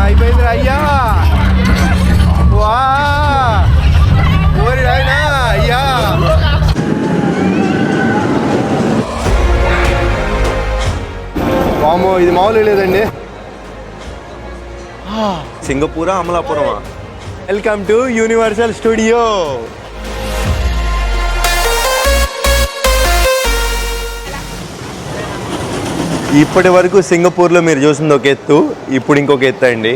అయిపోయింది అయ్యా. వా ఓరి అయినా అయ్యా. వామో ఇది మామూలు లేదండి. సింగపూరా అమలాపురమా? Welcome to universal studio. ఇప్పటి వరకు సింగపూర్లో మీరు చూసింది ఒక ఎత్తు, ఇప్పుడు ఇంకొక ఎత్తు అండి.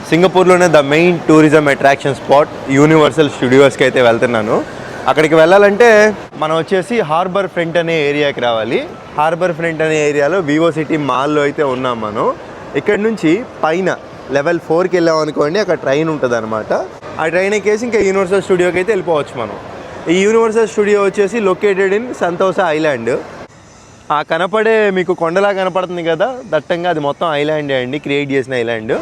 సింగపూర్లోనే the main tourism attraction spot universal స్టూడియోస్కి అయితే వెళ్తున్నాను. అక్కడికి వెళ్ళాలంటే మనం వచ్చేసి హార్బర్ ఫ్రంట్ అనే ఏరియాకి రావాలి. హార్బర్ ఫ్రంట్ అనే ఏరియాలో వివో సిటీ మాల్లో అయితే ఉన్నాం మనం. ఇక్కడ నుంచి పైన లెవెల్ 4కి వెళ్ళాం అనుకోండి, అక్కడ ట్రైన్ ఉంటుంది అనమాట. ఆ ట్రైన్ ఎక్కేసి ఇంకా యూనివర్సల్ స్టూడియోకి అయితే వెళ్ళిపోవచ్చు మనం. ఈ యూనివర్సల్ స్టూడియో వచ్చేసి లొకేటెడ్ ఇన్ సంతోషా ఐలాండ్. ఆ కనపడే మీకు కొండలా కనపడుతుంది కదా దట్టంగా, అది మొత్తం ఐలాండే అండి, క్రియేట్ చేసిన ఐలాండ్.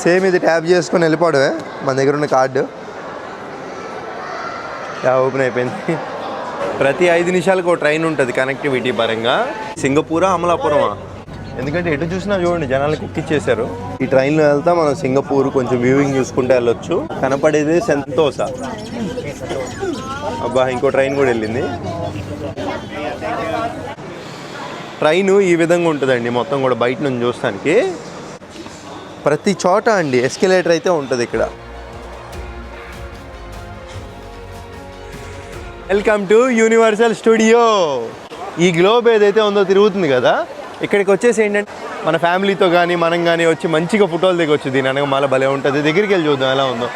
సేమ్ ఇది ట్యాప్ చేసుకొని వెళ్ళిపోవడమే. మన దగ్గర ఉన్న కార్డు ఓపెన్ అయిపోయింది. ప్రతి 5 నిమిషాలకు ఒక ట్రైన్ ఉంటుంది కనెక్టివిటీ పరంగా. సింగపూరా అమలాపురమా? ఎందుకంటే ఎటు చూసినా చూడండి జనాలకు ఎక్కిచ్చేశారు. ఈ ట్రైన్లో వెళ్తా మనం సింగపూర్ కొంచెం వ్యూవింగ్ చూసుకుంటే వెళ్ళొచ్చు. కనపడేది సంతోషా. అబ్బా ఇంకో ట్రైన్ కూడా వెళ్ళింది. ట్రైన్ ఈ విధంగా ఉంటుందండి మొత్తం కూడా బయట నుంచి చూస్తానికి. ప్రతి చోట అండి ఎస్కలేటర్ అయితే ఉంటుంది ఇక్కడ. Welcome to universal studio. ఈ గ్లోబ్ ఏదైతే ఉందో తిరుగుతుంది కదా, ఇక్కడికి వచ్చేసి ఏంటంటే మన ఫ్యామిలీతో కానీ మనం కానీ వచ్చి మంచిగా ఫోటోలు దిగొచ్చు. దీని అనగా మళ్ళీ భలే ఉంటుంది. దగ్గరికి వెళ్ళి చూద్దాం ఎలా ఉందో.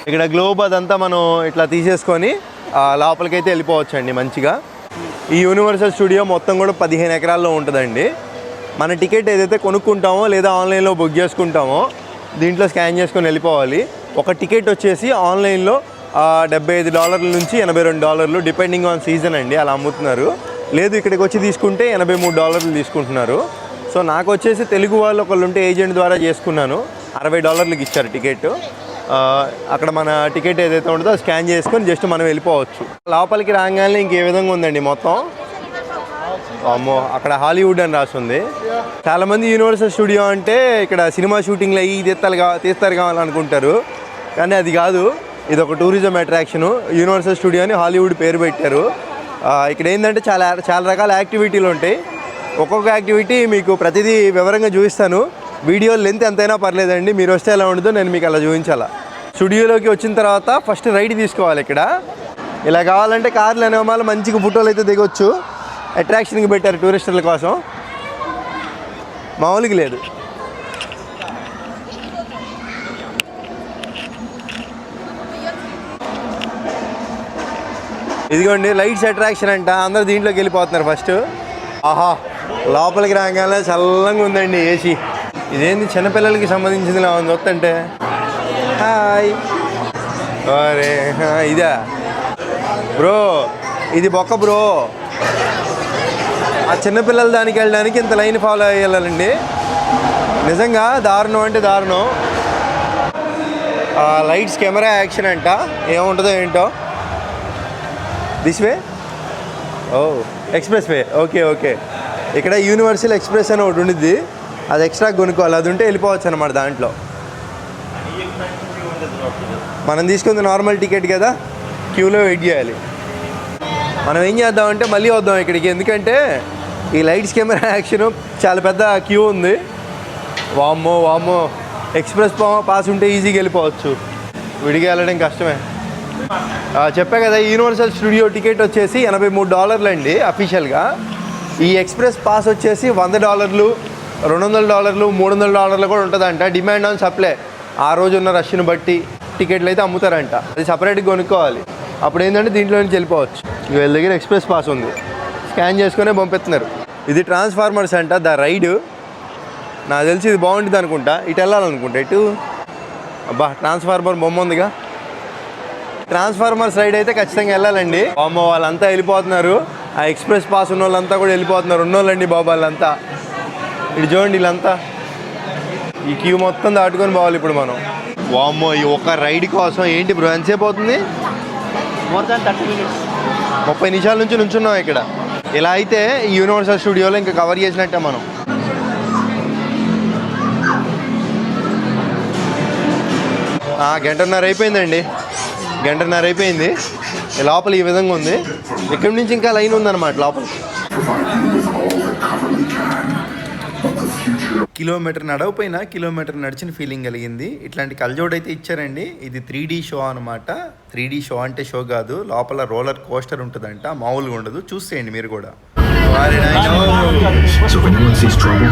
ఇక్కడ గ్లోబ్ అదంతా మనం ఇట్లా తీసేసుకొని లోపలికైతే వెళ్ళిపోవచ్చండి మంచిగా. ఈ యూనివర్సల్ స్టూడియో మొత్తం కూడా 15 ఎకరాల్లో ఉంటుందండి. మన టికెట్ ఏదైతే కొనుక్కుంటామో లేదా ఆన్లైన్లో బుక్ చేసుకుంటామో దీంట్లో స్కాన్ చేసుకొని వెళ్ళిపోవాలి. ఒక టికెట్ వచ్చేసి ఆన్లైన్లో $75 నుంచి $82 డిపెండింగ్ ఆన్ సీజన్ అండి, అలా అమ్ముతున్నారు. లేదు ఇక్కడికి వచ్చి తీసుకుంటే $83 తీసుకుంటున్నారు. సో నాకు వచ్చేసి తెలుగు వాళ్ళు ఒకళ్ళు ఉంటే ఏజెంట్ ద్వారా చేసుకున్నాను. $60 ఇచ్చారు టికెట్. అక్కడ మన టికెట్ ఏదైతే ఉంటుందో స్కాన్ చేసుకొని జస్ట్ మనం వెళ్ళిపోవచ్చు. లోపలికి రాగానే ఇంకే విధంగా ఉందండి మొత్తం. అమ్మో అక్కడ హాలీవుడ్ అని రాస్తుంది. చాలామంది యూనివర్సల్ స్టూడియో అంటే ఇక్కడ సినిమా షూటింగ్లు అయ్యి తీస్తారు కావాలనుకుంటారు, కానీ అది కాదు. ఇది ఒక టూరిజం అట్రాక్షను. యూనివర్సల్ స్టూడియో అని హాలీవుడ్ పేరు పెట్టారు. ఇక్కడ ఏంటంటే చాలా రకాల యాక్టివిటీలు ఉంటాయి. ఒక్కొక్క యాక్టివిటీ మీకు ప్రతిదీ వివరంగా చూపిస్తాను. వీడియో లెంత్ ఎంతైనా పర్లేదండి, మీరు వస్తే ఎలా ఉంటుందో నేను మీకు అలా చూపించాలా. స్టూడియోలోకి వచ్చిన తర్వాత ఫస్ట్ రైడ్ తీసుకోవాలి. ఇక్కడ ఇలా కావాలంటే కార్లు అనే వాళ్ళు మంచిగా ఫోటోలు అయితే దిగొచ్చు. అట్రాక్షన్కి పెట్టారు టూరిస్టుల కోసం, మామూలుగా లేదు. ఇదిగోండి లైట్స్ అట్రాక్షన్ అంట, అందరూ దీంట్లోకి వెళ్ళిపోతున్నారు ఫస్ట్. ఆహా లోపలికి రాగానే చల్లంగా ఉందండి ఏసీ. ఇదేంది చిన్నపిల్లలకి సంబంధించింది ఇలా ఉంది వస్తుంటే. హాయ్ అరే ఇదా బ్రో, ఇది బొక్క బ్రో. ఆ చిన్నపిల్లల దానికి వెళ్ళడానికి ఇంత లైన్ ఫాలో అయ్యాలండి. నిజంగా దారుణం అంటే దారుణం. లైట్స్ కెమెరా యాక్షన్ అంట, ఏముంటుందో ఏంటో. This way oh express way. Okay okay, ఇక్కడ యూనివర్సల్ ఎక్స్ప్రెస్ అని ఒకటి ఉండిద్ది, అది ఎక్స్ట్రా కొనుక్కోవాలి. అది ఉంటే వెళ్ళిపోవచ్చు అనమాట. దాంట్లో మనం తీసుకుంది నార్మల్ టికెట్ కదా, క్యూలో వెయిట్ చేయాలి. మనం ఏం చేద్దామంటే మళ్ళీ వద్దాం ఇక్కడికి, ఎందుకంటే ఈ లైట్స్ కెమెరా యాక్షన్ చాలా పెద్ద క్యూ ఉంది. వామ్మో వామ్మో, ఎక్స్ప్రెస్ పాస్ ఉంటే ఈజీగా వెళ్ళిపోవచ్చు, విడిగా వెళ్ళడం కష్టమే. చెప్పా కదా యూనివర్సల్ స్టూడియో టికెట్ వచ్చేసి $83 అండి అఫీషియల్గా. ఈ ఎక్స్ప్రెస్ పాస్ వచ్చేసి $100, $200, $300 కూడా ఉంటుందంట. డిమాండ్ ఆన్ సప్లై, ఆ రోజు ఉన్న రష్ను బట్టి టికెట్లు అయితే అమ్ముతారంట. అది సపరేట్గా కొనుక్కోవాలి. అప్పుడు ఏంటంటే దీంట్లో నుంచి వెళ్ళిపోవచ్చు. వీళ్ళ దగ్గర ఎక్స్ప్రెస్ పాస్ ఉంది, స్కాన్ చేసుకునే పంపిస్తున్నారు. ఇది ట్రాన్స్ఫార్మర్స్ అంట ద రైడ్. నాకు తెలిసి ఇది బాగుంటుంది అనుకుంటా. ఇటు వెళ్ళాలనుకుంటా ఇటు. అబ్బా ట్రాన్స్ఫార్మర్ బొమ్మ ఉందిగా. ట్రాన్స్ఫార్మర్స్ రైడ్ అయితే ఖచ్చితంగా వెళ్ళాలండి. అమ్మ వాళ్ళంతా వెళ్ళిపోతున్నారు. ఆ ఎక్స్ప్రెస్ పాస్ ఉన్న వాళ్ళంతా కూడా వెళ్ళిపోతున్నారు. ఉన్నోళ్ళండి బాబు వాళ్ళంతా. ఇటు చూడండి వీళ్ళంతా ఈ క్యూ మొత్తం దాటుకొని పోవాలి ఇప్పుడు మనం. వామ్మో, ఈ ఒక రైడ్ కోసం ఏంటి బ్రో ఎంతసేపు అవుతుంది? More than 30 minutes. 30 నిమిషాల నుంచి నుంచున్నాం ఇక్కడ. ఇలా అయితే ఈ యూనివర్సల్ స్టూడియోలో ఇంకా కవర్ చేసినట్టే మనం. గంటన్నర అయిపోయిందండి, గంటన్నర అయిపోయింది. లోపల ఈ విధంగా ఉంది. ఇక్కడి నుంచి ఇంకా లైన్ ఉందన్నమాట లోపల. కిలోమీటర్ నడవపోయినా కిలోమీటర్ నడిచిన ఫీలింగ్ కలిగింది. ఇట్లాంటి కల్జోడ్ అయితే ఇచ్చారండి. ఇది 3D షో అనమాట. 3D షో అంటే షో కాదు, లోపల రోలర్ కోస్టర్ ఉంటుందంట, మామూలుగా ఉండదు. చూసేయండి మీరు కూడా. So if anyone sees trouble,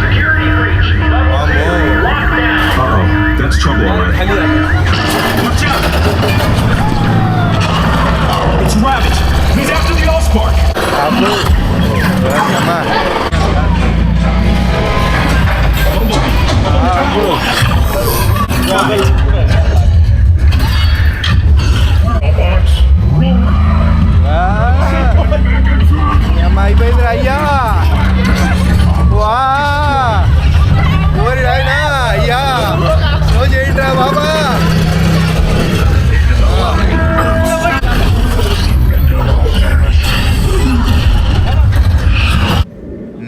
that's trouble, all right. Watch out! It's Rabbit. He's after the Allspark. అయిపోయింది అయ్యా. వా ఓరి అయినా అయ్యా, రోజు ఏంట్రా బాబా.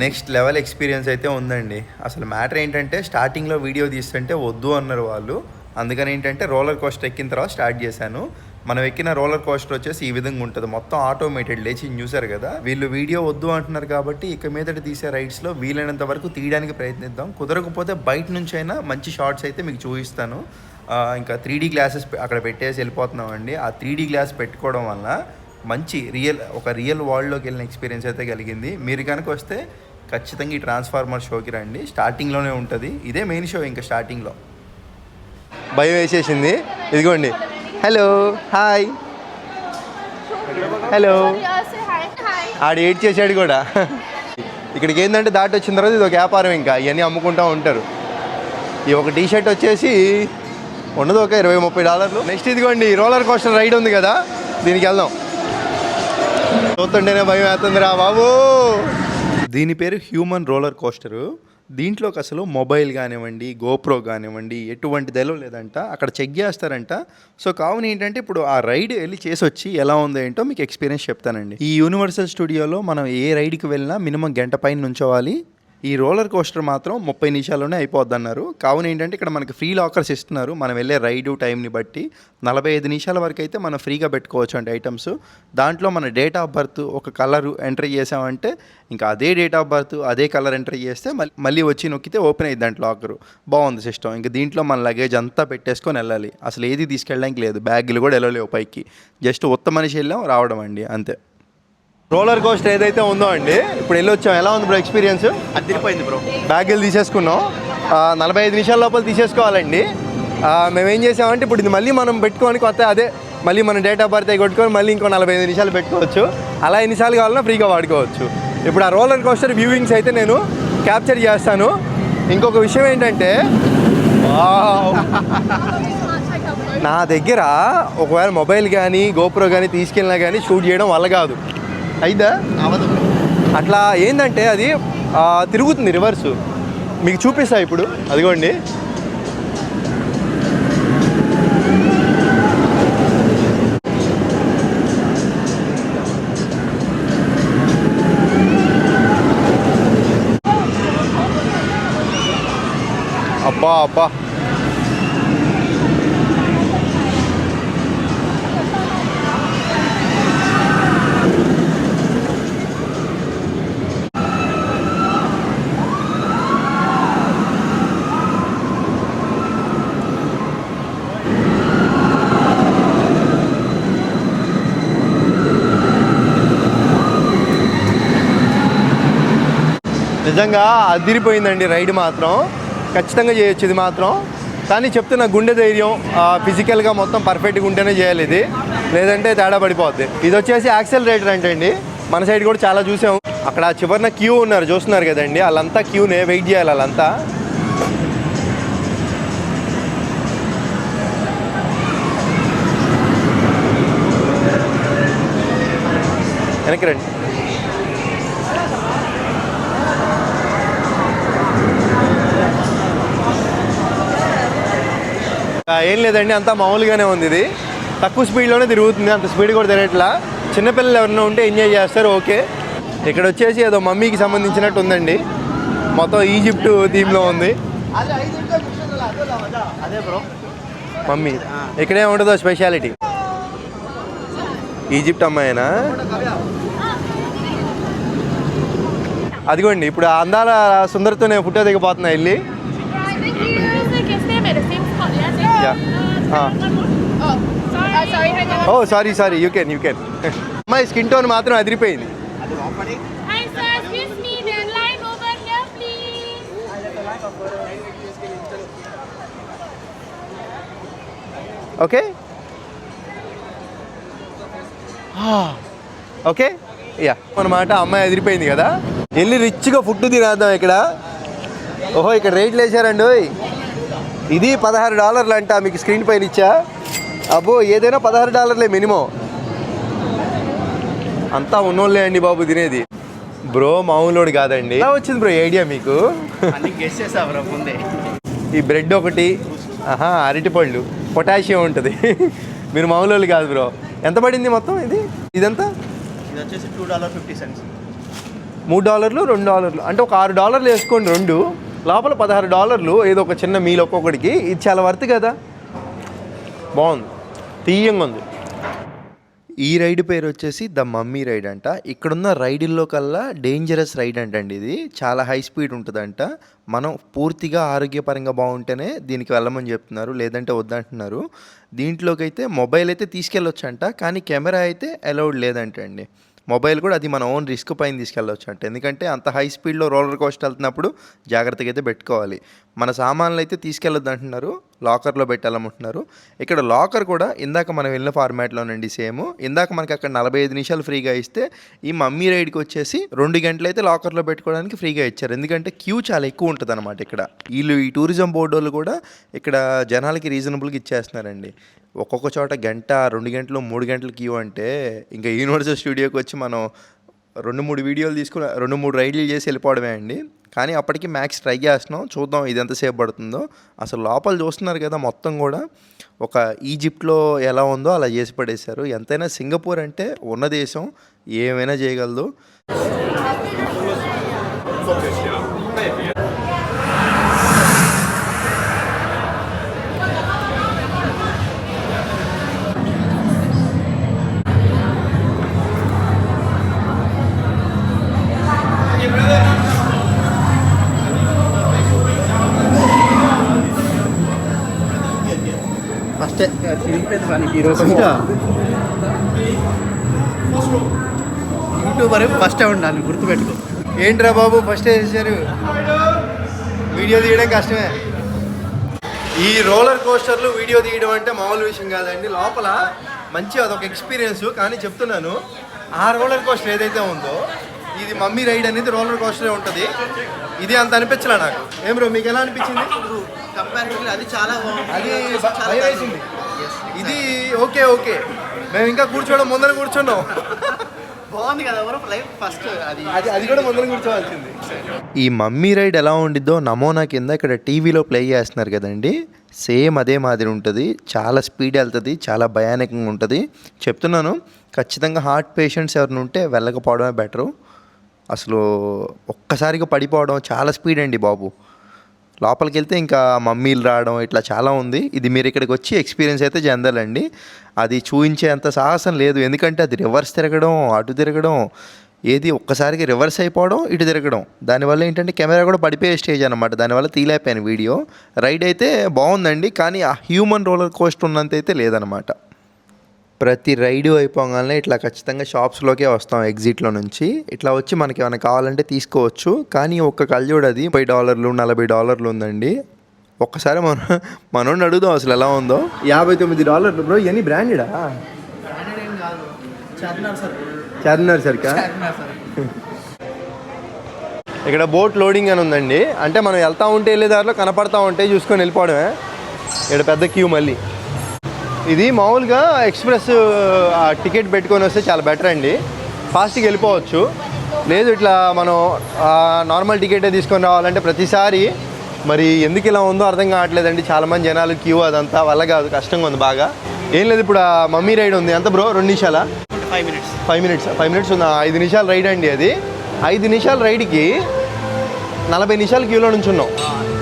నెక్స్ట్ లెవెల్ ఎక్స్పీరియన్స్ అయితే ఉందండి. అసలు మ్యాటర్ ఏంటంటే స్టార్టింగ్లో వీడియో తీస్తుంటే వద్దు అన్నారు వాళ్ళు. అందుకని ఏంటంటే రోలర్ కోస్టర్ ఎక్కిన తర్వాత స్టార్ట్ చేశాను. మనం ఎక్కిన రోలర్ కోస్టర్ వచ్చేసి ఈ విధంగా ఉంటుంది, మొత్తం ఆటోమేటెడ్. లేచి చూసారు కదా, వీళ్ళు వీడియో వద్దు అంటున్నారు కాబట్టి ఇక మీదట తీసే రైడ్స్లో వీలైనంత వరకు తీయడానికి ప్రయత్నిద్దాం. కుదరకపోతే బయట నుంచి అయినా మంచి షార్ట్స్ అయితే మీకు చూపిస్తాను. ఇంకా 3D గ్లాసెస్ అక్కడ పెట్టేసి వెళ్ళిపోతున్నామండి. ఆ 3D గ్లాస్ పెట్టుకోవడం వల్ల మంచి ఒక రియల్ వరల్డ్లోకి వెళ్ళిన ఎక్స్పీరియన్స్ అయితే కలిగింది. మీరు కనుక వస్తే ఖచ్చితంగా ఈ ట్రాన్స్ఫార్మర్ షోకి రండి. స్టార్టింగ్లోనే ఉంటుంది, ఇదే మెయిన్ షో. ఇంకా స్టార్టింగ్లో భయం వేసేసింది. ఇదిగోండి, హలో హాయ్, హలో. ఆడు ఏడ్ చేసాడు కూడా. ఇక్కడికి ఏంటంటే దాటి వచ్చిన తర్వాత ఇది ఒక వ్యాపారం, ఇంకా ఇవన్నీ అమ్ముకుంటూ ఉంటారు. ఈ ఒక టీ షర్ట్ వచ్చేసి ఉండదు ఒక $20-30. నెక్స్ట్ ఇదిగోండి రోలర్ కోస్టర్ రైడ్ ఉంది కదా, దీనికి వెళ్దాం. చూస్తుంటేనే భయం వేస్తుందిరా బాబు. దీని పేరు హ్యూమన్ రోలర్ కోస్టరు. దీంట్లోకి అసలు మొబైల్ కానివ్వండి, గోప్రో కానివ్వండి, ఎటువంటిదైలో లేదంట. అక్కడ చెక్ చేస్తారంట. సో కావున ఏంటంటే ఇప్పుడు ఆ రైడ్ వెళ్ళి చేసి వచ్చి ఎలా ఉందో ఏంటో మీకు ఎక్స్పీరియన్స్ చెప్తానండి. ఈ యూనివర్సల్ స్టూడియోలో మనం ఏ రైడ్కి వెళ్ళినా మినిమం గంట పైన నుంచోవాలి. ఈ రోలర్ కోస్టర్ మాత్రం 30 నిమిషాల్లోనే అయిపోద్ది అన్నారు. కావున ఏంటంటే ఇక్కడ మనకి ఫ్రీ లాకర్స్ ఇస్తున్నారు. మనం వెళ్ళే రైడు టైంని బట్టి 45 నిమిషాల వరకు అయితే మనం ఫ్రీగా పెట్టుకోవచ్చు అంటే ఐటమ్స్. దాంట్లో మన డేట్ ఆఫ్ బర్త్, ఒక కలర్ ఎంటర్ చేసామంటే ఇంకా అదే డేట్ ఆఫ్ బర్త్ అదే కలర్ ఎంటర్ చేస్తే మళ్ళీ వచ్చి నొక్కితే ఓపెన్ అయ్యింది దాంట్లో లాకరు. బాగుంది సిస్టమ్. ఇంకా దీంట్లో మన లగేజ్ అంతా పెట్టేసుకొని వెళ్ళాలి. అసలు ఏది తీసుకెళ్ళడానికి లేదు, బ్యాగులు కూడా వెళ్ళలేవు పైకి. జస్ట్ ఉత్త మనిషి వెళ్ళాం రావడం అండి, అంతే. రోలర్ కోస్టర్ ఏదైతే ఉందో అండి, ఇప్పుడు వెళ్ళొచ్చాం. ఎలా ఉంది బ్రో ఎక్స్పీరియన్స్? అదిరిపోయింది బ్రో. బ్యాగులు తీసేసుకున్నాం. 45 నిమిషాల లోపల తీసేసుకోవాలండి. మేమేం చేసామంటే ఇప్పుడు ఇది మళ్ళీ మనం పెట్టుకొని కొత్త అదే మళ్ళీ మనం డేట్ ఆఫ్ బర్త్ కొట్టుకొని మళ్ళీ ఇంకో 45 నిమిషాలు పెట్టుకోవచ్చు. అలా ఎన్నిసార్లు కావాలన్నా ఫ్రీగా వాడుకోవచ్చు. ఇప్పుడు ఆ రోలర్ కోస్టర్ వ్యూవింగ్స్ అయితే నేను క్యాప్చర్ చేస్తాను. ఇంకొక విషయం ఏంటంటే, నా దగ్గర ఒకవేళ మొబైల్ కానీ గోప్రో కానీ తీసుకెళ్ళినా కానీ షూట్ చేయడం వల్ల కాదు. అయిదా అవదు. అట్లా ఏంటంటే అది తిరుగుతుంది రివర్సు. మీకు చూపిస్తా ఇప్పుడు, అదిగోండి. అబ్బా అబ్బా, నిజంగా అదిరిపోయిందండి రైడ్ మాత్రం. ఖచ్చితంగా చేయొచ్చు ఇది మాత్రం. కానీ చెప్తున్న గుండె ధైర్యం, ఫిజికల్గా మొత్తం పర్ఫెక్ట్గా ఉంటేనే చేయాలి ఇది, లేదంటే తేడా పడిపోద్ది. ఇది వచ్చేసి యాక్సెలరేటర్ అంటే అండి. మన సైడ్ కూడా చాలా చూసాం. అక్కడ చివరిన క్యూ ఉన్నారు, చూస్తున్నారు కదండి, వాళ్ళంతా క్యూనే వెయిట్ చేయాలి. వాళ్ళంతా వెనక్కి రండి. ఏం లేదండి, అంతా మామూలుగానే ఉంది. ఇది తక్కువ స్పీడ్లోనే తిరుగుతుంది, అంత స్పీడ్ కూడా తిరగట్లా. చిన్నపిల్లలు ఎవరైనా ఉంటే ఎంజాయ్ చేస్తారు, ఓకే. ఇక్కడ వచ్చేసి ఏదో మమ్మీకి సంబంధించినట్టు ఉందండి, మొత్తం ఈజిప్ట్ థీమ్లో ఉంది. అదే బ్రో మమ్మీ ఇక్కడే ఉంటుందో స్పెషాలిటీ. ఈజిప్ట్ అమ్మాయినా? అదిగోండి ఇప్పుడు అందాల సుందరితో నేను ఫోటో దిగపోతున్నా వెళ్ళి. ఓ సారీ యూ కెన్ అమ్మాయి స్కిన్ టోన్ మాత్రం అదిరిపోయింది. ఓకే ఓకే యా అన్నమాట. అమ్మాయి ఎదిరిపోయింది కదా, వెళ్ళి రిచ్గా ఫుడ్ తినేద్దాం ఇక్కడ. ఓహో ఇక్కడ రేట్లు వేసారండి. ఇది $16 అంట, మీకు స్క్రీన్ పైన ఇచ్చా. అబ్బో ఏదైనా $16 మినిమం. అంతా ఉన్నోళ్ళే అండి బాబు తినేది. బ్రో మామూలోడు కాదండి. ఎలా వచ్చింది బ్రో ఐడియా మీకు? గెస్ చేసా బ్రో ముందే. ఈ బ్రెడ్ ఒకటి, అరటిపళ్ళు, పొటాషియం ఉంటుంది. మీరు మామూలు కాదు బ్రో. ఎంత పడింది మొత్తం ఇదంతా? ఇది వచ్చేసి $2.50. $3, $2 అంటే ఒక $6 వేసుకోండి. రెండు లోపల $16. ఏదో ఒక చిన్న మీల్ ఒక్కొక్కడికి. ఇది చాలా వర్త్ కదా, బాగుంది, తీయంగా ఉంది. ఈ రైడ్ పేరు వచ్చేసి ద మమ్మీ రైడ్ అంట. ఇక్కడున్న రైడుల్లో కల్లా డేంజరస్ రైడ్ అంటండి. ఇది చాలా హై స్పీడ్ ఉంటుందంట. మనం పూర్తిగా ఆరోగ్యపరంగా బాగుంటేనే దీనికి వెళ్ళమని చెప్తున్నారు, లేదంటే వద్దంటున్నారు. దీంట్లోకి అయితే మొబైల్ అయితే తీసుకెళ్ళొచ్చంట, కానీ కెమెరా అయితే అలౌడ్ లేదంటండి. మొబైల్ కూడా అది మన ఓన్ రిస్క్ పైన తీసుకెళ్ళవచ్చు అంటే, ఎందుకంటే అంత హై స్పీడ్లో రోలర్ కోస్టర్ వెళ్తున్నప్పుడు జాగ్రత్తగా అయితే పెట్టుకోవాలి. మన సామాన్లు అయితే తీసుకెళ్ళొద్దు అంటున్నారు, లాకర్లో పెట్టాలనుకుంటున్నారు. ఇక్కడ లాకర్ కూడా ఇందాక మనం వెళ్ళిన ఫార్మాట్లోనండి సేమ్. ఇందాక మనకి అక్కడ 45 నిమిషాలు ఫ్రీగా ఇస్తే, ఈ మమ్మీ రైడ్కి వచ్చేసి 2 గంటలు అయితే లాకర్లో పెట్టుకోవడానికి ఫ్రీగా ఇచ్చారు. ఎందుకంటే క్యూ చాలా ఎక్కువ ఉంటుంది అనమాట ఇక్కడ. ఈ టూరిజం బోర్డు వాళ్ళు కూడా ఇక్కడ జనాలకి రీజనబుల్గా ఇచ్చేస్తున్నారండి. ఒక్కొక్క చోట 1 గంట, 2 గంటలు, 3 గంటలు క్యూ అంటే ఇంకా యూనివర్సల్ స్టూడియోకి వచ్చి మనం 2-3 వీడియోలు తీసుకుని 2-3 రైడ్లు చేసి వెళ్ళిపోవడమే అండి. కానీ అప్పటికి మ్యాక్స్ ట్రై చేస్తున్నాం, చూద్దాం ఇది ఎంతసేపు పడుతుందో. అసలు లోపల చూస్తున్నారు కదా, మొత్తం కూడా ఒక ఈజిప్ట్లో ఎలా ఉందో అలా చేసి పడేశారు. ఎంతైనా సింగపూర్ అంటే ఉన్న దేశం, ఏమైనా చేయగలదు. ఫస్ట్ తిరిగిపోయింది మనకి ఈరోజు. యూట్యూబర్ ఫస్టే ఉండాలి, గుర్తుపెట్టుకో. ఏంట్రా బాబు ఫస్ట్ వేసారు, వీడియో తీయడం కష్టమే. ఈ రోలర్ కోస్టర్లు వీడియో తీయడం అంటే మామూలు విషయం కాదండి. లోపల మంచి అదొక ఎక్స్పీరియన్స్. కానీ చెప్తున్నాను, ఆ రోలర్ కోస్టర్ ఏదైతే ఉందో, ఇది మమ్మీ రైడ్ అనేది రోలర్ కోస్టరే ఉంటుంది. ఇది అంత అనిపించలే నాకు. ఏం బ్రో మీకు ఎలా అనిపించింది? కంపారిటివ్లీ అది చాలా అది భయం వేసింది. ఇది ఓకే మేము ఇంకా కూర్చోవడం ముందర కూర్చున్నాం. బాగుంది కదా ఎవరో లైఫ్ ఫస్ట్ అది కూడా ముందర కూర్చోవాల్సింది. ఈ మమ్మీ రైడ్ ఎలా ఉండిద్దో నమూనా కింద ఇక్కడ టీవీలో ప్లే చేస్తున్నారు కదండి, సేమ్ అదే మాదిరి ఉంటుంది. చాలా స్పీడ్ వెళ్తుంది, చాలా భయానకంగా ఉంటుంది. చెప్తున్నాను, ఖచ్చితంగా హార్ట్ పేషెంట్స్ ఎవరిని ఉంటే వెళ్ళకపోవడమే బెటరు. అసలు ఒక్కసారిగా పడిపోవడం, చాలా స్పీడ్ అండి బాబు. లోపలికి వెళ్తే ఇంకా మమ్మీలు రావడం ఇట్లా చాలా ఉంది. ఇది మీరు ఇక్కడికి వచ్చి ఎక్స్పీరియన్స్ అయితే చెందాలండి. అది చూపించేంత సాహసం లేదు, ఎందుకంటే అది రివర్స్ తిరగడం, అటు తిరగడం, ఏది ఒక్కసారిగా రివర్స్ అయిపోవడం, ఇటు తిరగడం. దానివల్ల ఏంటంటే కెమెరా కూడా పడిపోయే స్టేజ్ అనమాట. దానివల్ల తీలేపాను వీడియో. రైడ్ అయితే బాగుందండి, కానీ ఆ హ్యూమన్ రోలర్ కోస్టర్ ఉన్నంత అయితే లేదనమాట. ప్రతి రైడు అయిపోగానే ఇట్లా ఖచ్చితంగా షాప్స్లోకే వస్తాం. ఎగ్జిట్లో నుంచి ఇట్లా వచ్చి మనకి ఏమైనా కావాలంటే తీసుకోవచ్చు. కానీ ఒక్క కళ్ళజోడు అది $30, $40 ఉందండి. ఒక్కసారి మనోడిని అడుగుదాం అసలు ఎలా ఉందో. $59 బ్రో. ఇవన్నీ బ్రాండెడా? చార్మినార్ సరికా? ఇక్కడ బోట్ లోడింగ్ అని ఉందండి. అంటే మనం వెళ్తూ ఉంటే వెళ్ళే దారిలో కనపడతా ఉంటే చూసుకొని వెళ్ళిపోవడమే. ఇక్కడ పెద్ద క్యూ. మళ్ళీ ఇది మామూలుగా ఎక్స్ప్రెస్ టికెట్ పెట్టుకొని వస్తే చాలా బెటర్ అండి, ఫాస్ట్గా వెళ్ళిపోవచ్చు. లేదు ఇట్లా మనం నార్మల్ టికెటే తీసుకొని రావాలంటే ప్రతిసారి మరి ఎందుకు ఇలా ఉందో అర్థం కావట్లేదండి. చాలామంది జనాలు క్యూ అదంతా వల్ల కాదు, కష్టంగా ఉంది బాగా. ఏం లేదు, ఇప్పుడు ఆ మమ్మీ రైడ్ ఉంది. ఎంత బ్రో 2 నిమిషాలా? 5 మినిట్స్ ఉంది. 5 నిమిషాల రైడ్ అండి అది. 5 నిమిషాల రైడ్కి 40 నిమిషాలు క్యూలో నుంచి ఉన్నాం.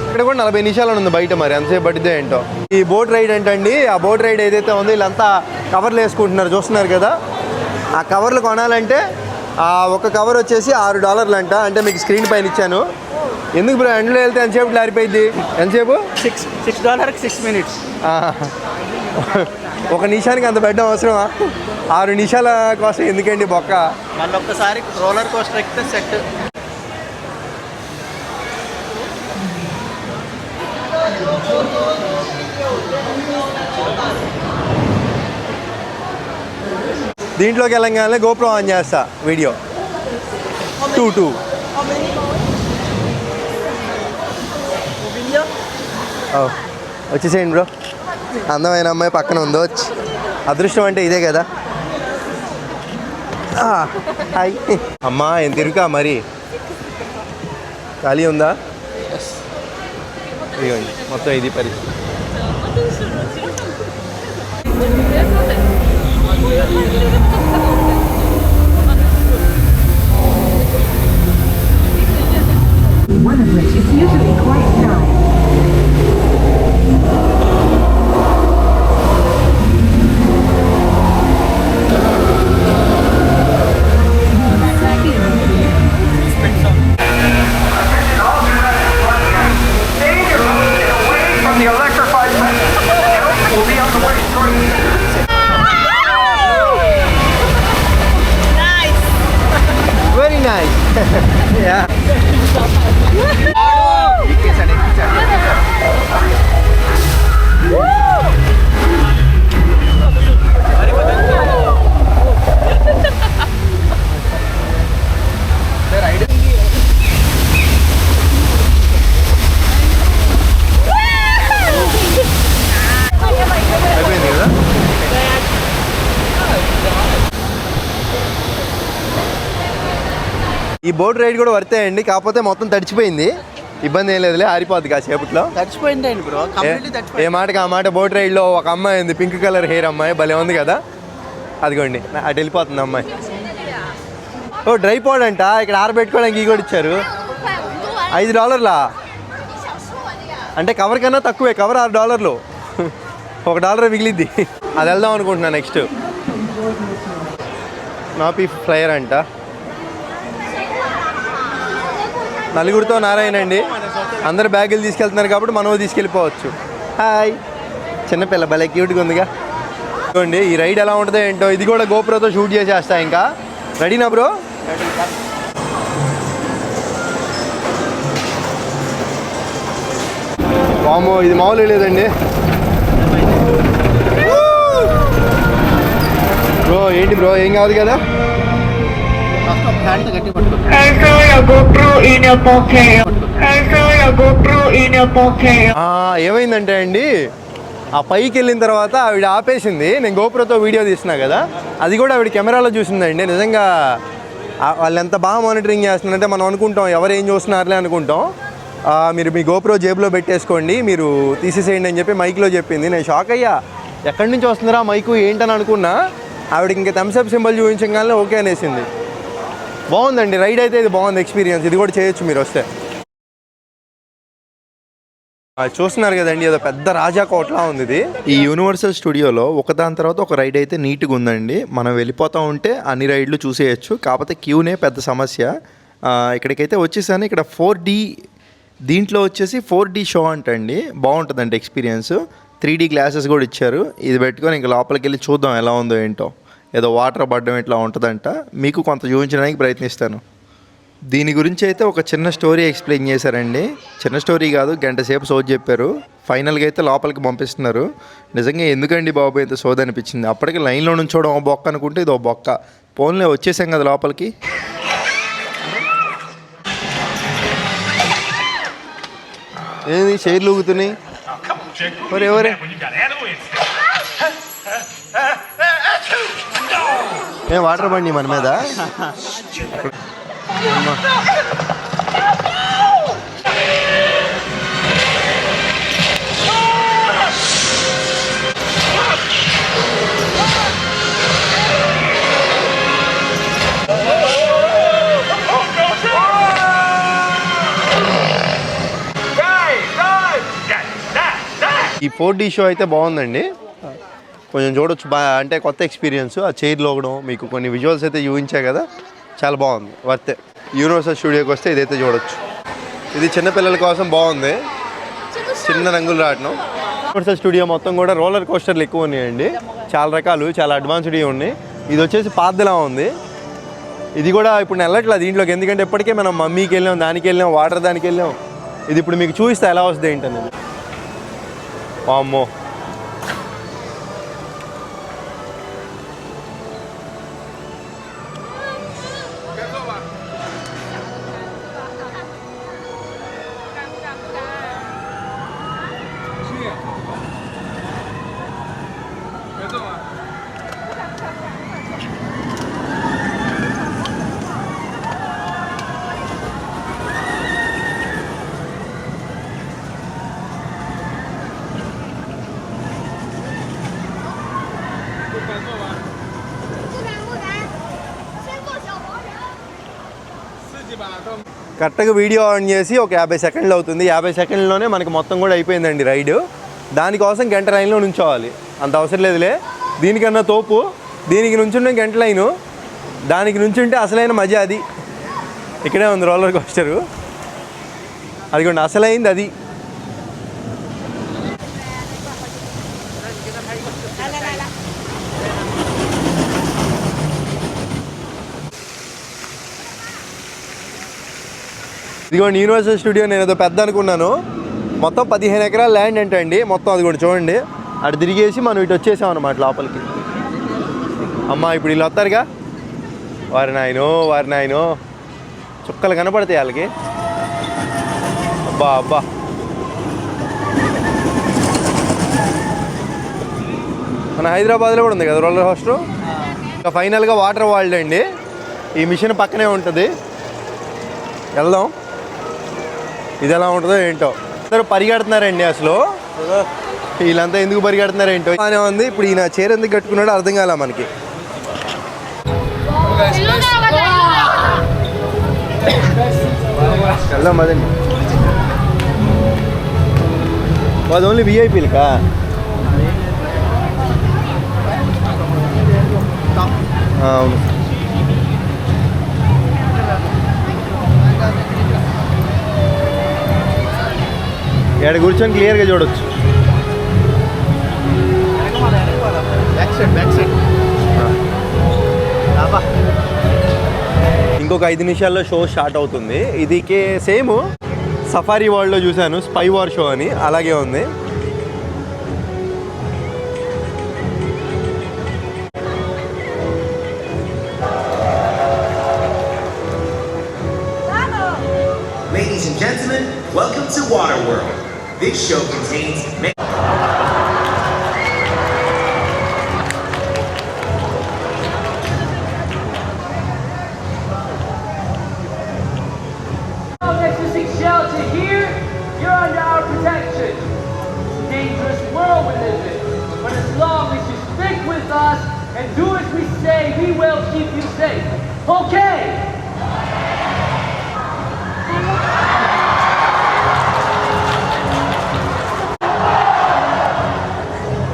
ఇక్కడ కూడా 40 నిమిషాలు ఉంది బయట. మరి ఎంతసేపు పడితే ఏంటో. ఈ బోట్ రైడ్ ఏంటండి, ఆ బోట్ రైడ్ ఏదైతే ఉందో వీళ్ళంతా కవర్లు వేసుకుంటున్నారు, చూస్తున్నారు కదా. ఆ కవర్లు కొనాలంటే ఒక కవర్ వచ్చేసి $6 అంట. అంటే మీకు స్క్రీన్ పైన ఇచ్చాను. ఎందుకు బ్రో ఎండ్లో వెళ్తే ఎంతసేపు క్లారిపోయింది? ఎంతసేపు? $6 6 minutes. 1 నిమిషానికి అంత పెట్టడం అవసరమా? 6 నిమిషాల కోసం ఎందుకండి బొక్క? మళ్ళీ ఒక్కసారి రోలర్ కోస్టర్ ఎక్కితే సెట్. దీంట్లోకి వెళ్ళగానే గోప్రో ఆన్ చేస్తా వీడియో 2 వచ్చేసేయండి బ్రో. అందమైన అమ్మాయి పక్కన ఉందో. అదృష్టం అంటే ఇదే కదా. హాయ్ అమ్మా, ఏం తిరుగా మరి ఖాళీ ఉందా? ఇదిగోండి మొత్తం ఇది పరిస్థితి. One of which is usually quite nice. Very nice. Yeah. అయిపోయింది కదా. ఈ బోట్ రైడ్ కూడా వర్తే అండి, కాకపోతే మొత్తం తడిచిపోయింది. ఇబ్బంది ఏం లేదులే, ఆరిపోద్ది కాసేపట్లో. తడిచిపోయింది బ్రో, కంప్లీట్లీ ఏ తడిచిపోయింది. మాటకి ఆ మాట. బోట్ రైడ్లో ఒక అమ్మాయి ఉంది, పింక్ కలర్ హెయిర్ అమ్మాయి, భలే ఉంది కదా. అదిగోండి అటు వెళ్ళిపోతుంది అమ్మాయి. ఓ డ్రై పౌడ్ అంట, ఇక్కడ ఆరబెట్టుకోవడానికి ఈ కూడా ఇచ్చారు. $5 అంటే కవర్ కన్నా తక్కువే. కవర్ $6, $1 మిగిలిద్ది. అది వెళ్దాం అనుకుంటున్నా నెక్స్ట్. నాపీ ఫ్లయర్ అంట. నలుగురితో నారాయణ అండి. అందరు బ్యాగులు తీసుకెళ్తున్నారు కాబట్టి మనం తీసుకెళ్ళిపోవచ్చు. హాయ్ చిన్నపిల్ల, భలే క్యూట్గా ఉందిగా. చూడండి ఈ రైడ్ ఎలా ఉంటుందో ఏంటో. ఇది కూడా గోప్రోతో షూట్ చేసేస్తా. ఇంకా రెడీనా బ్రో? వామో, ఇది మామూలు లేదండి బ్రో. ఏంటి బ్రో, ఏం కాదు కదా? హ్యాండ్ గట్టి పట్టుకో. I saw your GoPro in your pocket. I saw your GoPro in your pocket. ఏమైందంటే అండి, ఆ పైకి వెళ్ళిన తర్వాత ఆవిడ ఆపేసింది. నేను గోప్రోతో వీడియో తీస్తున్నా కదా, అది కూడా ఆవిడ కెమెరాలో చూసిందండి. నిజంగా వాళ్ళు ఎంత బాగా మానిటరింగ్ చేస్తున్నారంటే మనం అనుకుంటాం ఎవరు ఏం చూస్తున్నారులే అనుకుంటాం. మీరు మీ గోప్రో జేబులో పెట్టేసుకోండి, మీరు తీసేసేయండి అని చెప్పి మైక్లో చెప్పింది. నేను షాక్ అయ్యా, ఎక్కడి నుంచి వస్తుందిరా మైకు ఏంటని అనుకున్నా. ఆవిడకి ఇంకా థమ్స్అప్ సింబల్ చూపించగానే ఓకే అనేసింది. బాగుందండి రైడ్ అయితే, ఇది బాగుంది ఎక్స్పీరియన్స్. ఇది కూడా చేయొచ్చు మీరు వస్తే. చూస్తున్నారు కదండి, ఏదో పెద్ద రాజా కోట్లా ఉంది ఇది. ఈ యూనివర్సల్ స్టూడియోలో ఒకదాని తర్వాత ఒక రైడ్ అయితే నీట్గా ఉందండి. మనం వెళ్ళిపోతూ ఉంటే అన్ని రైడ్లు చూసేయచ్చు. కాకపోతే క్యూనే పెద్ద సమస్య. ఇక్కడికైతే వచ్చేసాను. ఇక్కడ 4D, దీంట్లో వచ్చేసి 4D షో అంటండి. బాగుంటుందండి ఎక్స్పీరియన్స్. 3D గ్లాసెస్ కూడా ఇచ్చారు. ఇది పెట్టుకొని ఇంక లోపలికి వెళ్ళి చూద్దాం ఎలా ఉందో ఏంటో. ఏదో వాటర్ పడడం ఇట్లా ఉంటుందంట. మీకు కొంత చూపించడానికి ప్రయత్నిస్తాను. దీని గురించి అయితే ఒక చిన్న స్టోరీ ఎక్స్ప్లెయిన్ చేశారండి. చిన్న స్టోరీ కాదు, గంట సేపు సోది చెప్పారు. ఫైనల్గా అయితే లోపలికి పంపిస్తున్నారు. నిజంగా ఎందుకండి బాబు ఇంత సోది అనిపించింది. అప్పటికి లైన్లో నుంచోవడం ఒక బొక్క అనుకుంటే ఇది ఒక బొక్క. ఫోన్లో వచ్చేసాం కదా లోపలికి. ఏది షేర్లు ఊగుతున్నాయి? ఎవరే ఏం వాటర్ బండి మన మీద? ఈ 4D షో అయితే బాగుందండి, కొంచెం చూడొచ్చు. అంటే కొత్త ఎక్స్పీరియన్స్. ఆ చైర్లో ఒకడం మీకు కొన్ని విజువల్స్ అయితే చూపించా కదా, చాలా బాగుంది. వర్తే. యూనివర్సల్ స్టూడియోకి వస్తే ఇదైతే చూడొచ్చు. ఇది చిన్నపిల్లల కోసం బాగుంది, చిన్న రంగులు రావడం. యూనివర్సల్ స్టూడియో మొత్తం కూడా రోలర్ కోస్టర్లు ఎక్కువ ఉన్నాయండి, చాలా రకాలు, చాలా అడ్వాన్స్డ్ ఉన్నాయి. ఇది వచ్చేసి పాతలా ఉంది. ఇది కూడా ఇప్పుడు నేను వెళ్ళట్లేదు దీంట్లోకి, ఎందుకంటే ఇప్పటికే మనం మమ్మీకి వెళ్ళాం, దానికి వెళ్ళాం, వాటర్ దానికి వెళ్ళాం. ఇది ఇప్పుడు మీకు చూపిస్తే ఎలా వస్తుంది ఏంటనేది. అమ్మో, కరెక్ట్గా వీడియో ఆన్ చేసి ఒక 50 సెకండ్లు అవుతుంది. 50 సెకండ్లోనే మనకి మొత్తం కూడా అయిపోయిందండి రైడ్. దానికోసం గంట లైన్లో నుంచోవాలి, అంత అవసరం లేదులే. దీనికన్నా తోపు, దీనికి నుంచుంటే గంట లైను, దానికి నుంచుంటే అసలైన మజా అది. ఇక్కడే ఉంది రోలర్ కోస్టరు, అదిగోండి అసలైంది అది. ఇదిగోండి యూనివర్సల్ స్టూడియో. నేను ఏదో పెద్ద అనుకున్నాను, మొత్తం 15 ఎకరాల ల్యాండ్ ఏంటండి మొత్తం. అది కూడా చూడండి, అటు తిరిగేసి మనం ఇటు వచ్చేసాం అన్నమాట లోపలికి. అమ్మ ఇప్పుడు వీళ్ళు వస్తారుగా, వారి నాయనో చుక్కలు కనపడతాయి వాళ్ళకి. అబ్బా అబ్బా, మన హైదరాబాద్లో కూడా ఉంది కదా రోలర్ కోస్టర్. ఇంకా ఫైనల్గా వాటర్ వరల్డ్ అండి, ఈ మిషన్ పక్కనే ఉంటుంది. వెళ్దాం, ఇది ఎలా ఉంటుందో ఏంటో. అందరూ పరిగెడుతున్నారండి, అసలు వీళ్ళంతా ఎందుకు పరిగెడుతున్నారు ఏంటో బాగానే ఉంది. ఇప్పుడు ఈయన చీర ఎందుకు కట్టుకున్నాడో అర్థం కాలే మనకి. వెళ్దాం అదండి, అది ఓన్లీ విఐపీలకా? అవును. ఇక్కడ కూర్చొని క్లియర్గా చూడొచ్చు. ఇంకొక 5 నిమిషాల్లో షో స్టార్ట్ అవుతుంది. ఇది సేమ్ సఫారీ వరల్డ్లో చూశాను, స్పై వార్ షో అని, అలాగే ఉంది. Ladies and gentlemen, welcome to Waterworld. This show contains Seek shelter here, you're under our protection. It's a dangerous world we live in, but as long as you stick with us and do as we say, we will keep you safe. Okay?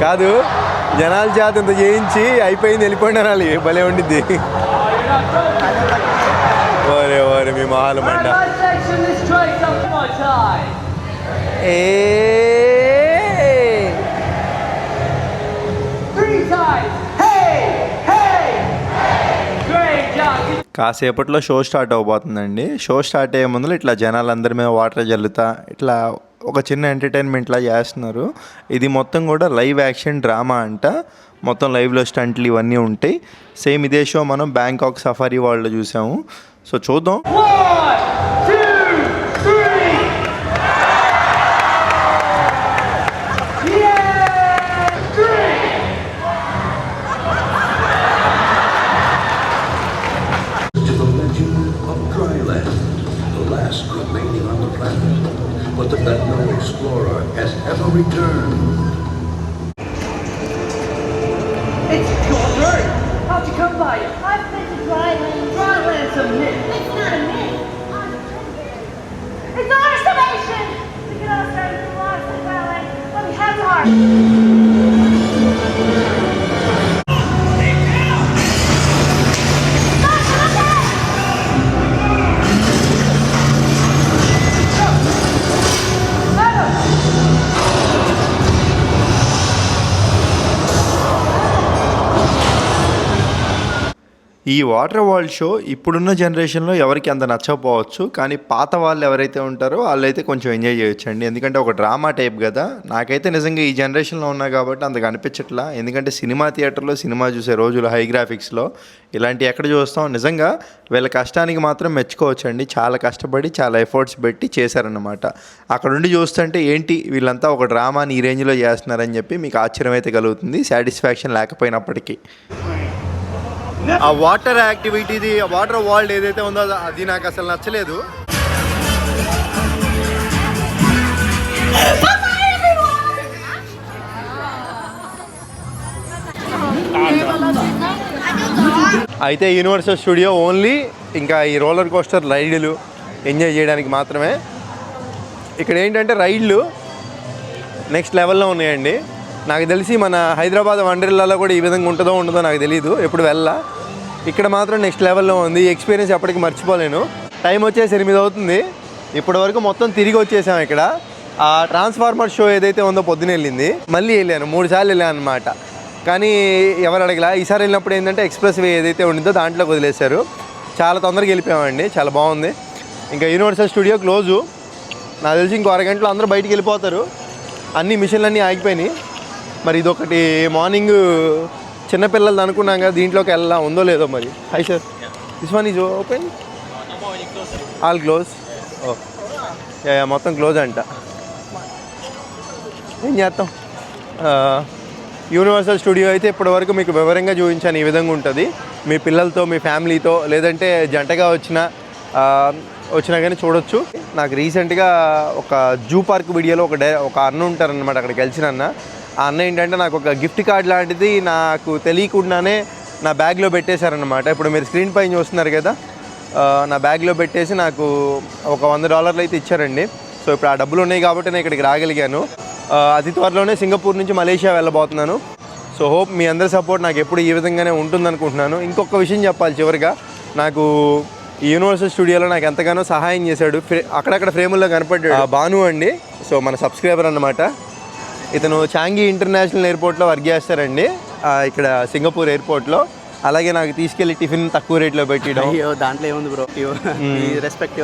కాదు, జనాల చేత ఇంత చేయించి అయిపోయింది వెళ్ళిపోయిన అనాలి, భలే ఉండిద్ది. ఓరే మీ మొహాలు మంట. కాసేపట్లో షో స్టార్ట్ అవబోతుందండి. షో స్టార్ట్ అయ్యే ముందు ఇట్లా జనాలందరి మీద వాటర్ జల్లుతా ఇట్లా ఒక చిన్న ఎంటర్టైన్మెంట్లా చేస్తున్నారు. ఇది మొత్తం కూడా లైవ్ యాక్షన్ డ్రామా అంట, మొత్తం లైవ్లో స్టంట్లు ఇవన్నీ ఉంటాయి. సేమ్ ఇదే షో మనం బ్యాంకాక్ సఫారీ వరల్డ్లో చూసాము. సో చూద్దాం. That no explorer has ever returned. It's your bird! How'd you come by it? I've been to Dryland. Dryland's a myth. It's not a myth. It's our summation. We can all start a new life in Dryland, but we have to ఈ water world show ఇప్పుడున్న జనరేషన్లో ఎవరికి అంత నచ్చకపోవచ్చు, కానీ పాత వాళ్ళు ఎవరైతే ఉంటారో వాళ్ళైతే కొంచెం ఎంజాయ్ చేయొచ్చు అండి. ఎందుకంటే ఒక డ్రామా టైప్ కదా. నాకైతే నిజంగా ఈ జనరేషన్లో ఉన్నా కాబట్టి అంతగా అనిపించట్లా. ఎందుకంటే సినిమా థియేటర్లో సినిమా చూసే రోజులు హై గ్రాఫిక్స్లో ఇలాంటి ఎక్కడ చూస్తాం. నిజంగా వీళ్ళ కష్టానికి మాత్రం మెచ్చుకోవచ్చు అండి. చాలా కష్టపడి చాలా ఎఫర్ట్స్ పెట్టి చేశారన్నమాట. అక్కడ నుండి చూస్తుంటే ఏంటి వీళ్ళంతా ఒక డ్రామాని ఈ రేంజ్లో చేస్తున్నారని చెప్పి మీకు ఆశ్చర్యం అయితే కలుగుతుంది, సాటిస్ఫాక్షన్ లేకపోయినప్పటికీ. ఆ వాటర్ యాక్టివిటీది వాటర్ వరల్డ్ ఏదైతే ఉందో అది నాకు అసలు నచ్చలేదు. అయితే యూనివర్సల్ స్టూడియో ఓన్లీ ఇంకా ఈ రోలర్ కోస్టర్ రైడ్లు ఎంజాయ్ చేయడానికి మాత్రమే. ఇక్కడ ఏంటంటే రైడ్లు నెక్స్ట్ లెవెల్లో ఉన్నాయండి. నాకు తెలిసి మన హైదరాబాద్ వండర్లాలో కూడా ఈ విధంగా ఉంటుందో ఉండదో నాకు తెలియదు, ఎప్పుడు వెళ్ళా. ఇక్కడ మాత్రం నెక్స్ట్ లెవెల్లో ఉంది. ఎక్స్పీరియన్స్ ఎప్పటికీ మర్చిపోలేను. టైం వచ్చేసి 8 అవుతుంది. ఇప్పటి వరకు మొత్తం తిరిగి వచ్చేసాం. ఇక్కడ ఆ ట్రాన్స్ఫార్మర్ షో ఏదైతే ఉందో పొద్దున వెళ్ళింది, మళ్ళీ వెళ్ళాను 3 సార్లు వెళ్ళాను అనమాట. కానీ ఎవరు అడగలా. ఈసారి వెళ్ళినప్పుడు ఏంటంటే ఎక్స్ప్రెస్ వే ఏదైతే ఉండిందో దాంట్లోకి వదిలేశారు. చాలా తొందరగా వెళ్ళిపోయామండి, చాలా బాగుంది. ఇంకా యూనివర్సల్ స్టూడియో క్లోజు. నాకు తెలిసి ఇంకో అరగంటలో అందరూ బయటికి వెళ్ళిపోతారు. అన్ని మిషన్లన్నీ ఆగిపోయినాయి. మరి ఇదొకటి మార్నింగ్ చిన్నపిల్లలు అనుకున్నాం కదా, దీంట్లోకి వెళ్ళా ఉందో లేదో మరి. Hi sir, this one is open, all close. ఓ మొత్తం క్లోజ్ అంట. ఏం చేస్తాం. యూనివర్సల్ స్టూడియో అయితే ఇప్పటివరకు మీకు వివరంగా చూపించాను. ఈ విధంగా ఉంటుంది. మీ పిల్లలతో మీ ఫ్యామిలీతో లేదంటే జంటగా వచ్చినా కానీ చూడొచ్చు. నాకు రీసెంట్గా ఒక జూ పార్క్ వీడియోలో ఒక అన్న ఉంటారనమాట, అక్కడికి కలిసిన అన్న. ఆ అన్న ఏంటంటే నాకు ఒక గిఫ్ట్ కార్డ్ లాంటిది నాకు తెలియకుండానే నా బ్యాగ్లో పెట్టేశారనమాట. ఇప్పుడు మీరు స్క్రీన్ పైన చూస్తున్నారు కదా, నా బ్యాగ్లో పెట్టేసి నాకు ఒక $100 అయితే ఇచ్చారండి. సో ఇప్పుడు ఆ డబ్బులు ఉన్నాయి కాబట్టి నేను ఇక్కడికి రాగలిగాను. అతి త్వరలోనే సింగపూర్ నుంచి మలేషియా వెళ్ళబోతున్నాను. సో హోప్ మీ అందరి సపోర్ట్ నాకు ఎప్పుడు ఈ విధంగానే ఉంటుందనుకుంటున్నాను. ఇంకొక విషయం చెప్పాలి చివరిగా, నాకు ఈ యూనివర్సల్ స్టూడియోలో నాకు ఎంతగానో సహాయం చేశాడు. అక్కడక్కడ ఫ్రేముల్లో కనపడ్డాడు భాను అండి. సో మన సబ్స్క్రైబర్ అన్నమాట. ఇతను చాంగి ఇంటర్నేషనల్ ఎయిర్పోర్ట్లో వర్క్ చేస్తారండి, ఇక్కడ సింగపూర్ ఎయిర్పోర్ట్లో. అలాగే నాకు తీసుకెళ్ళి టిఫిన్ తక్కువ రేట్లో పెట్టడం. దాంట్లో ఏముంది బ్రో, రెస్పెక్ట్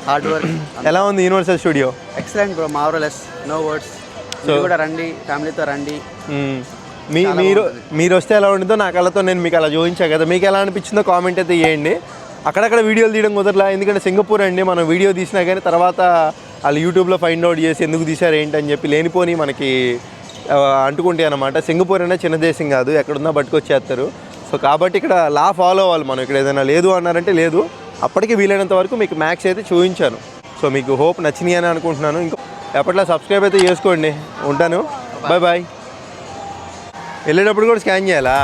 హార్డ్ వర్క్. ఎలా ఉంది universal studio? Excellent bro, marvellous, no words. కూడా రండి, ఫ్యామిలీతో రండి. మీరు వస్తే ఎలా ఉంటుందో నా కళ్ళతో నేను మీకు అలా చూపించాను కదా, మీకు ఎలా అనిపించిందో కామెంట్ అయితే చేయండి. అక్కడక్కడ వీడియోలు తీయడం కుదరలా, ఎందుకంటే సింగపూర్ అండి. మనం వీడియో తీసినా కానీ తర్వాత వాళ్ళు యూట్యూబ్లో ఫైండ్ అవుట్ చేసి ఎందుకు తీశారు ఏంటని చెప్పి లేనిపోని మనకి అంటుకుంటాయి అన్నమాట. సింగపూర్ అనేది చిన్న దేశం కాదు, ఎక్కడున్నా పట్టుకొచ్చేస్తారు. సో కాబట్టి ఇక్కడ లా ఫాలో అవ్వాలి మనం. ఇక్కడ ఏదైనా లేదు అన్నారంటే లేదు. అప్పటికి వీలైనంత వరకు మీకు మ్యాక్స్ అయితే చూపించాను. సో మీకు హోప్ నచ్చినాయి అని అనుకుంటున్నాను. ఇంకో ఎప్పట్లా సబ్స్క్రైబ్ అయితే చేసుకోండి. ఉంటాను, బాయ్ బాయ్. వెళ్ళేటప్పుడు కూడా స్కాన్ చేయాలా?